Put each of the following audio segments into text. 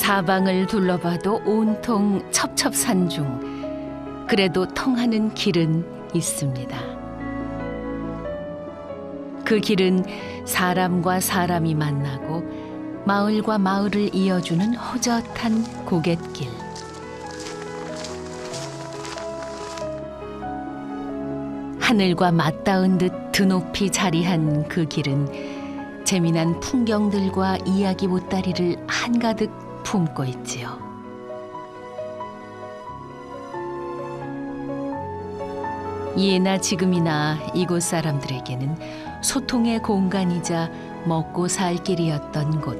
사방을 둘러봐도 온통 첩첩산중. 그래도 통하는 길은 있습니다. 그 길은 사람과 사람이 만나고 마을과 마을을 이어주는 호젓한 고갯길. 하늘과 맞닿은 듯 드높이 자리한 그 길은 재미난 풍경들과 이야기 보따리를 한가득 품고 있지요. 예나 지금이나 이곳 사람들에게는 소통의 공간이자 먹고 살 길이었던 곳.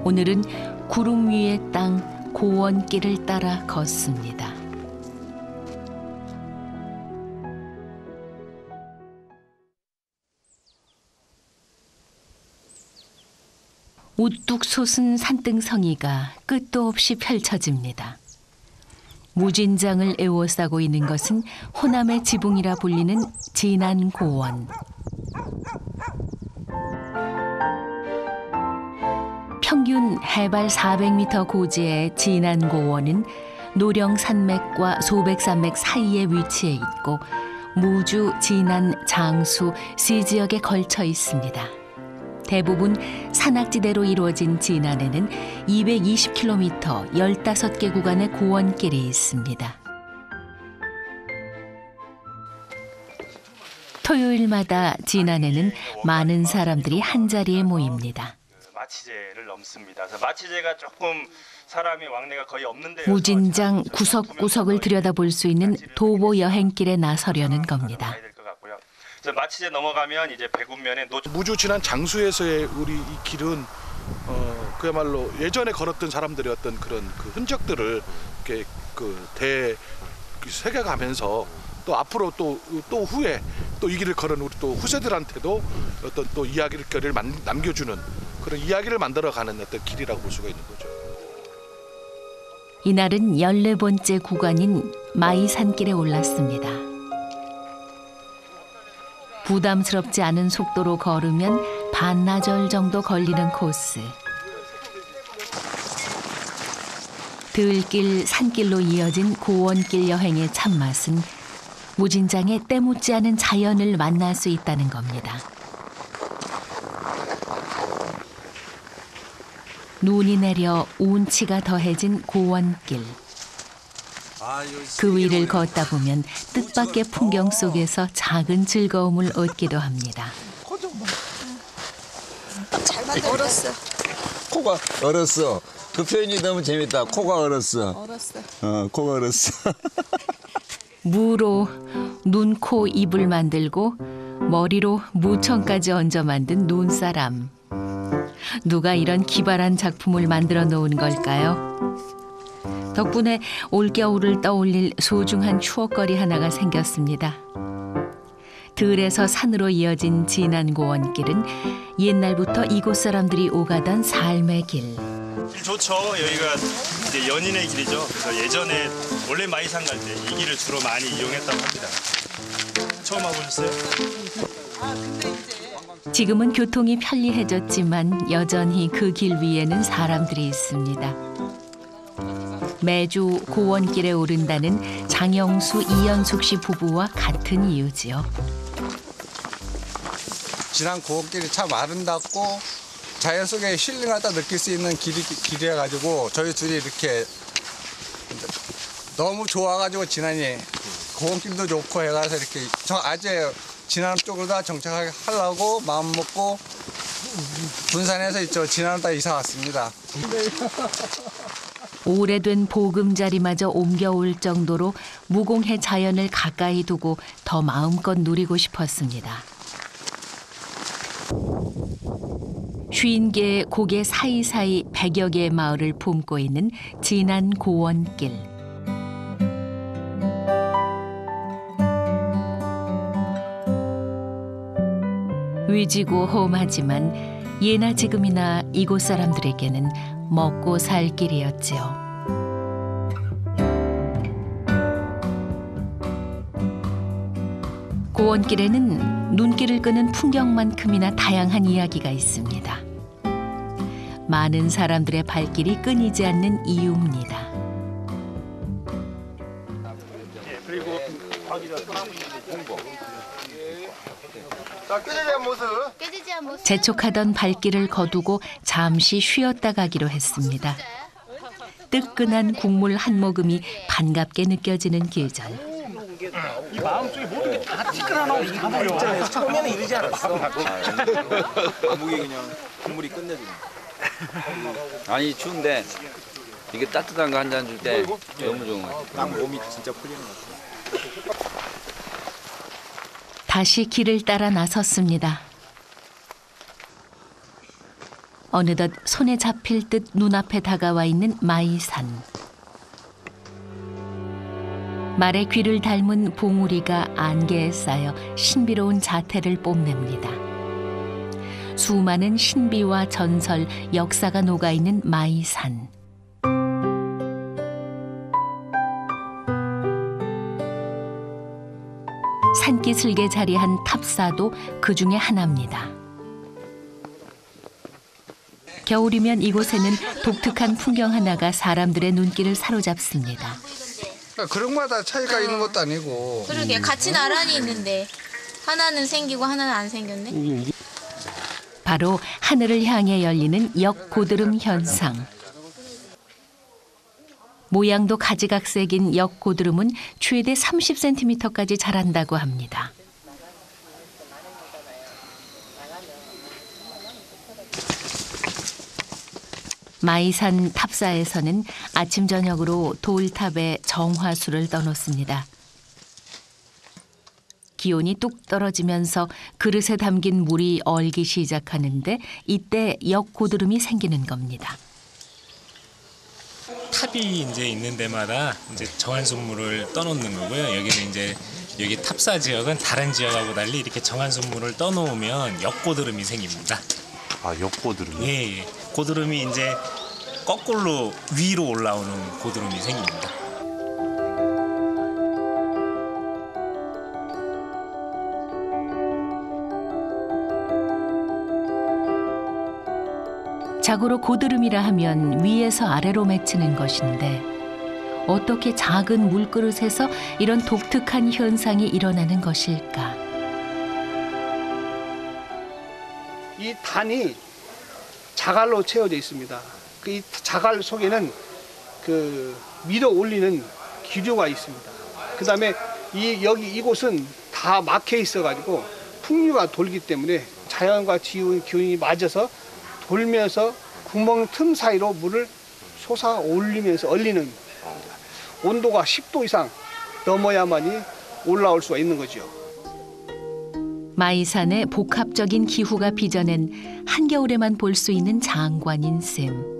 오늘은 구름 위의 땅 고원길을 따라 걷습니다. 우뚝 솟은 산등성이가 끝도 없이 펼쳐집니다. 무진장을 에워싸고 있는 것은 호남의 지붕이라 불리는 진안고원. 평균 해발 400m 고지의 진안고원은 노령산맥과 소백산맥 사이에 위치해 있고 무주, 진안, 장수, 시지역에 걸쳐 있습니다. 대부분 산악지대로 이루어진 진안에는 220km 15개 구간의 고원길이 있습니다. 토요일마다 진안에는 많은 사람들이 한자리에 모입니다. 마치제를 넘습니다. 그래서 마치제가 조금 사람이 왕래가 거의 없는데 무진장 구석구석을 들여다볼 수 있는 도보 여행길에 나서려는 겁니다. 그래서 마치제 넘어가면 이제 백운면에 무주 진안 장수에서의 우리 이 길은 그야말로 예전에 걸었던 사람들의 어떤 그런 그 흔적들을 이렇게 새겨가면서 또 앞으로 또 후에 또 이 길을 걸은 우리 또 후세들한테도 어떤 또 이야기거리를 남겨주는 그런 이야기를 만들어가는 어떤 길이라고 볼 수가 있는 거죠. 이날은 14번째 구간인 마이산길에 올랐습니다. 부담스럽지 않은 속도로 걸으면 반나절 정도 걸리는 코스. 들길, 산길로 이어진 고원길 여행의 참맛은 무진장에 때묻지 않은 자연을 만날 수 있다는 겁니다. 눈이 내려 운치가 더해진 고원길. 그 위를 걷다 보면 뜻밖의 풍경 속에서 작은 즐거움을 얻기도 합니다. 얼었어. 코가 얼었어. 그 표현이 너무 재밌다. 코가 얼었어. 코가 얼었어. 무로 눈, 코, 입을 만들고 머리로 무청까지 얹어 만든 눈사람. 누가 이런 기발한 작품을 만들어 놓은 걸까요? 덕분에 올겨울을 떠올릴 소중한 추억거리 하나가 생겼습니다. 들에서 산으로 이어진 진안고원길은 옛날부터 이곳 사람들이 오가던 삶의 길. 길 좋죠. 여기가 이제 연인의 길이죠. 그래서 예전에 원래 마이산 갈 때 이 길을 주로 많이 이용했다고 합니다. 처음 와보셨어요? 지금은 교통이 편리해졌지만 여전히 그 길 위에는 사람들이 있습니다. 매주 고원길에 오른다는 장영수, 이연숙 씨 부부와 같은 이유지요. 진안 고원길이 참 아름답고 자연 속에 힐링하다 느낄 수 있는 길이어가지고 저희 둘이 이렇게 너무 좋아가지고 진안이 고원길도 좋고 해가지고 이렇게 아재 진안 쪽으로 다 정착하게 하려고 마음 먹고 분산해서 이쪽 진안으로 다 이사 왔습니다. 오래된 보금자리마저 옮겨올 정도로 무공해 자연을 가까이 두고 더 마음껏 누리고 싶었습니다. 50개의 고개 사이사이 100여 개의 마을을 품고 있는 진안 고원길. 위지고 험하지만 예나 지금이나 이곳 사람들에게는 먹고 살 길이었지요. 고원길에는 눈길을 끄는 풍경만큼이나 다양한 이야기가 있습니다. 많은 사람들의 발길이 끊이지 않는 이유입니다. 재촉하던 발길을 거두고 잠시 쉬었다 가기로 했습니다. 뜨끈한 국물 한 모금이 반갑게 느껴지는 계절. 이 마음속에 모든 게 다 티끌어나오고 다 보여. 처음에는 이러지 않았어. 아무게 그냥 국물이 끝내주네. 아니 추운데 이게 따뜻한 거 한 잔 줄 때 너무 좋은 거 같아요. 딱 몸이 진짜 풀리는 것 같아요. 다시 길을 따라 나섰습니다. 어느덧 손에 잡힐 듯 눈앞에 다가와 있는 마이산. 말의 귀를 닮은 봉우리가 안개에 쌓여 신비로운 자태를 뽐냅니다. 수많은 신비와 전설, 역사가 녹아있는 마이산. 산기슭에 자리한 탑사도 그 중에 하나입니다. 겨울이면 이곳에는 독특한 풍경 하나가 사람들의 눈길을 사로잡습니다. 그릇마다 차이가 있는 것도 아니고. 그러게 같이 나란히 있는데 하나는 생기고 하나는 안 생겼네. 바로 하늘을 향해 열리는 역고드름 현상. 모양도 가지각색인 역고드름은 최대 30cm까지 자란다고 합니다. 마이산 탑사에서는 아침 저녁으로 돌탑에 정화수를 떠놓습니다. 기온이 뚝 떨어지면서 그릇에 담긴 물이 얼기 시작하는데 이때 역고드름이 생기는 겁니다. 탑이 이제 있는 데마다 이제 정한수물을 떠놓는 거고요. 여기는 이제 여기 탑사 지역은 다른 지역하고 달리 이렇게 정한수물을 떠놓으면 역고드름이 생깁니다. 아, 역고드름이? 예. 고드름이 이제 거꾸로 위로 올라오는 고드름이 생깁니다. 자고로 고드름이라 하면 위에서 아래로 맺히는 것인데 어떻게 작은 물그릇에서 이런 독특한 현상이 일어나는 것일까? 이 단이 자갈로 채워져 있습니다. 이 자갈 속에는 그 밀어 올리는 기류가 있습니다. 그다음에 이곳은 다 막혀 있어가지고 풍류가 돌기 때문에 자연과 기운이 맞아서 돌면서 구멍 틈 사이로 물을 솟아 올리면서 얼리는 겁니다. 온도가 10도 이상 넘어야만이 올라올 수가 있는 거죠. 마이산의 복합적인 기후가 빚어낸 한겨울에만 볼 수 있는 장관인 셈.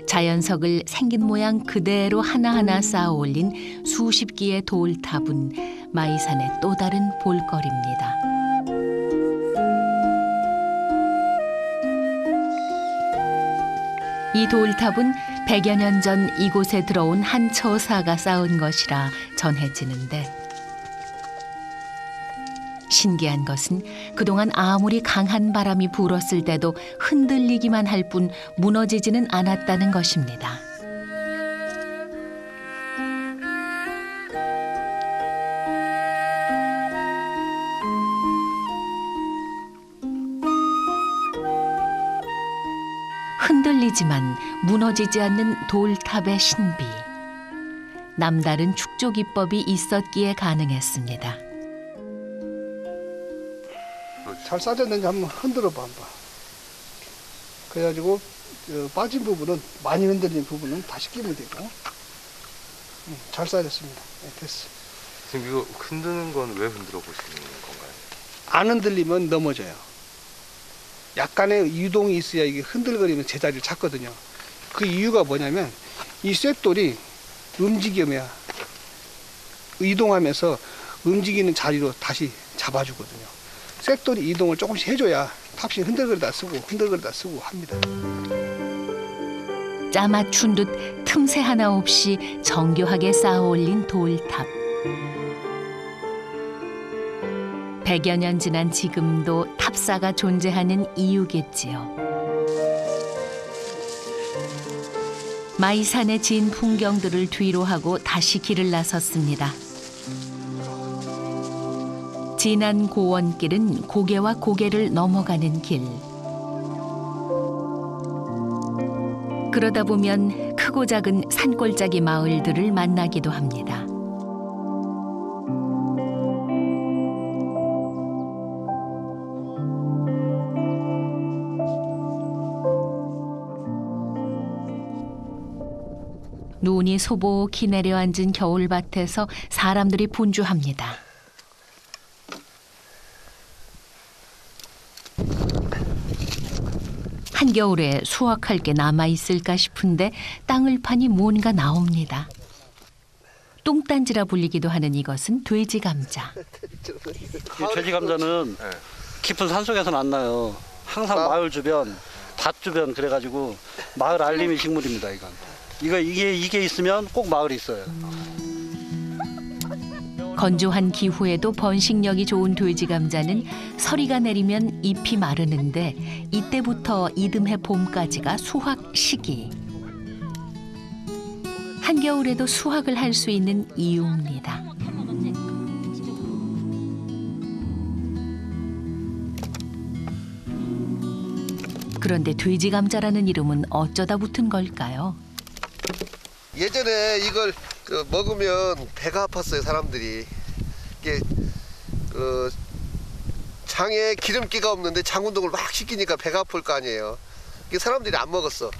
자연석을 생긴 모양 그대로 하나하나 쌓아 올린 수십 기의 돌탑은 마이산의 또 다른 볼거리입니다. 이 돌탑은 100여 년 전 이곳에 들어온 한 처사가 쌓은 것이라 전해지는데 신기한 것은 그동안 아무리 강한 바람이 불었을 때도 흔들리기만 할 뿐 무너지지는 않았다는 것입니다. 흔들리지만 무너지지 않는 돌탑의 신비. 남다른 축조 기법이 있었기에 가능했습니다. 잘 싸졌는지 한번 흔들어 봐. 그래가지고 빠진 부분은 많이 흔들린 부분은 다시 끼면 되고. 잘 싸졌습니다. 네, 됐어. 지금 이거 흔드는 건 왜 흔들어 보시는 건가요? 안 흔들리면 넘어져요. 약간의 유동이 있어야 이게 흔들거리면 제자리를 찾거든요. 그 이유가 뭐냐면 이 쇳돌이 움직이면 이동하면서 움직이는 자리로 다시 잡아주거든요. 쇳돌이 이동을 조금씩 해줘야 탑이 흔들거리다 쓰고 합니다. 짜맞춘 듯 틈새 하나 없이 정교하게 쌓아 올린 돌탑. 100여 년 지난 지금도 탑사가 존재하는 이유겠지요. 마이산의 진 풍경들을 뒤로 하고 다시 길을 나섰습니다. 진한 고원길은 고개와 고개를 넘어가는 길. 그러다 보면 크고 작은 산골짜기 마을들을 만나기도 합니다. 눈이 소복히 내려앉은 겨울밭에서 사람들이 분주합니다. 한겨울에 수확할 게 남아있을까 싶은데 땅을 파니 뭔가 나옵니다. 똥단지라 불리기도 하는 이것은 돼지 감자. 이 돼지 감자는 깊은 산속에서는 안 나요. 항상 마을 주변, 밭 주변 그래가지고 마을 알림이 식물입니다. 이게 있으면 꼭 마을이 있어요. 건조한 기후에도 번식력이 좋은 돼지 감자는 서리가 내리면 잎이 마르는데 이때부터 이듬해 봄까지가 수확 시기. 한겨울에도 수확을 할 수 있는 이유입니다. 그런데 돼지 감자라는 이름은 어쩌다 붙은 걸까요? 예전에 이걸 먹으면 배가 아팠어요, 사람들이. 이게 장에 기름기가 없는데 장 운동을 막 시키니까 배가 아플 거 아니에요. 이게 사람들이 안 먹었어.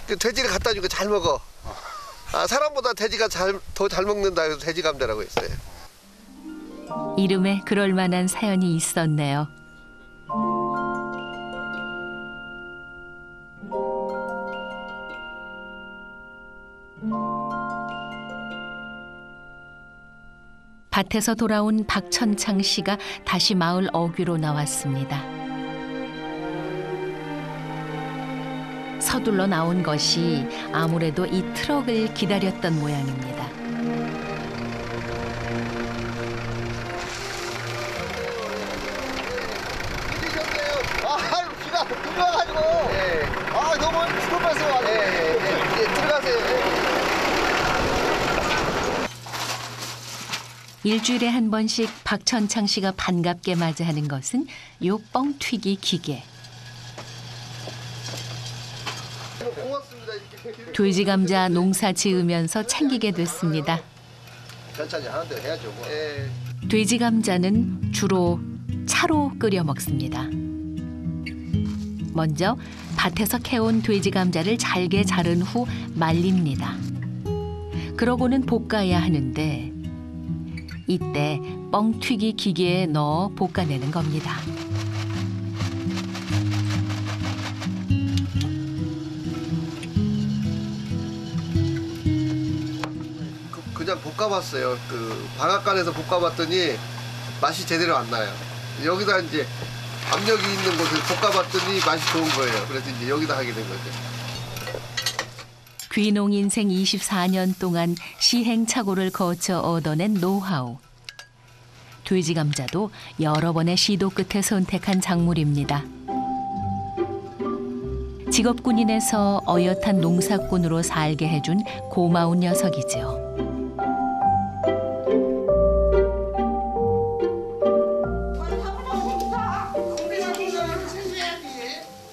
돼지를 갖다 주니까 잘 먹어. 사람보다 돼지가 더 잘 먹는다 해서 돼지 감자라고 했어요. 이름에 그럴 만한 사연이 있었네요. 밭에서 돌아온 박천창 씨가 다시 마을 어귀로 나왔습니다. 서둘러 나온 것이 아무래도 이 트럭을 기다렸던 모양입니다. 비가 와가지고 너무 죽을 뻔했어. 들어가세요. 일주일에 한 번씩 박천창 씨가 반갑게 맞이하는 것은 요 뻥튀기 기계. 돼지 감자 농사 지으면서 챙기게 됐습니다. 천천히 하는 대로 해야죠. 돼지 감자는 주로 차로 끓여 먹습니다. 먼저 밭에서 캐온 돼지 감자를 잘게 자른 후 말립니다. 그러고는 볶아야 하는데 이때 뻥튀기 기계에 넣어 볶아내는 겁니다. 그냥 볶아봤어요. 방앗간에서 볶아봤더니 맛이 제대로 안 나요. 여기다 이제 압력이 있는 곳에서 볶아봤더니 맛이 좋은 거예요. 그래서 이제 여기다 하게 된 거죠. 귀농 인생 24년 동안 시행착오를 거쳐 얻어낸 노하우. 돼지 감자도 여러 번의 시도 끝에 선택한 작물입니다. 직업군인에서 어엿한 농사꾼으로 살게 해준 고마운 녀석이죠.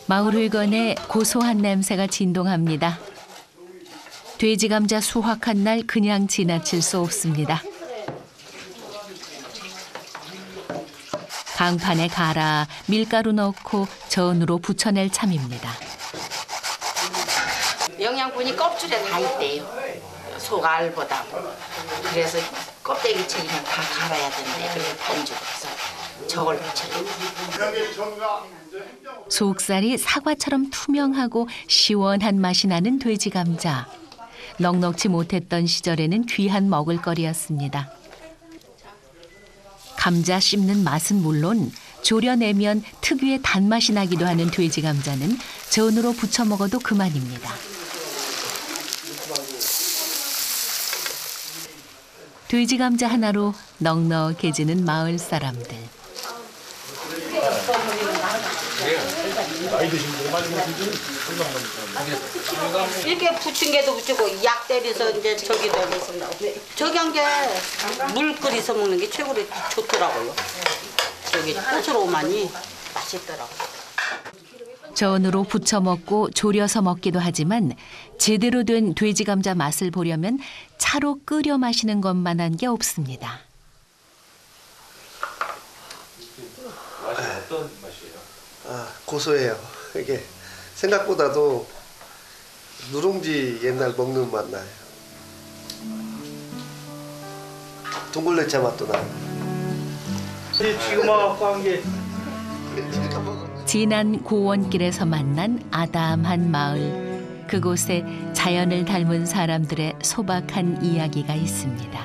마을 회관에 고소한 냄새가 진동합니다. 돼지 감자 수확한 날 그냥 지나칠 수 없습니다. 강판에 갈아 밀가루 넣고 전으로 부쳐낼 참입니다. 영양분이 껍질에 다 있대요. 속알보다. 그래서 껍데기 채기는 다 갈아야 된대. 그래서 반죽해서 저걸 붙여요. 속살이 사과처럼 투명하고 시원한 맛이 나는 돼지 감자. 넉넉지 못했던 시절에는 귀한 먹을거리였습니다. 감자 씹는 맛은 물론 졸여내면 특유의 단맛이 나기도 하는 돼지 감자는 전으로 부쳐 먹어도 그만입니다. 돼지 감자 하나로 넉넉해지는 마을 사람들. 나이 드신 분들 많이 드시는 이렇게 부친 게도 부치고 약 때려서 이제 저기 되겠습니다. 저기 한 게 물 끓여서 먹는 게 최고로 좋더라고요. 저기 고추로만이 맛있더라고요. 전으로 부쳐 먹고 졸여서 먹기도 하지만 제대로 된 돼지 감자 맛을 보려면 차로 끓여 마시는 것만한 게 없습니다. 맛이 어떤 맛이에요? 고소해요. 이게 생각보다도 누룽지 옛날 먹는 맛 나요. 둥글레차 맛도 나요. 지금 와갖고 한 게 진한 고원길에서 만난 아담한 마을. 그곳에 자연을 닮은 사람들의 소박한 이야기가 있습니다.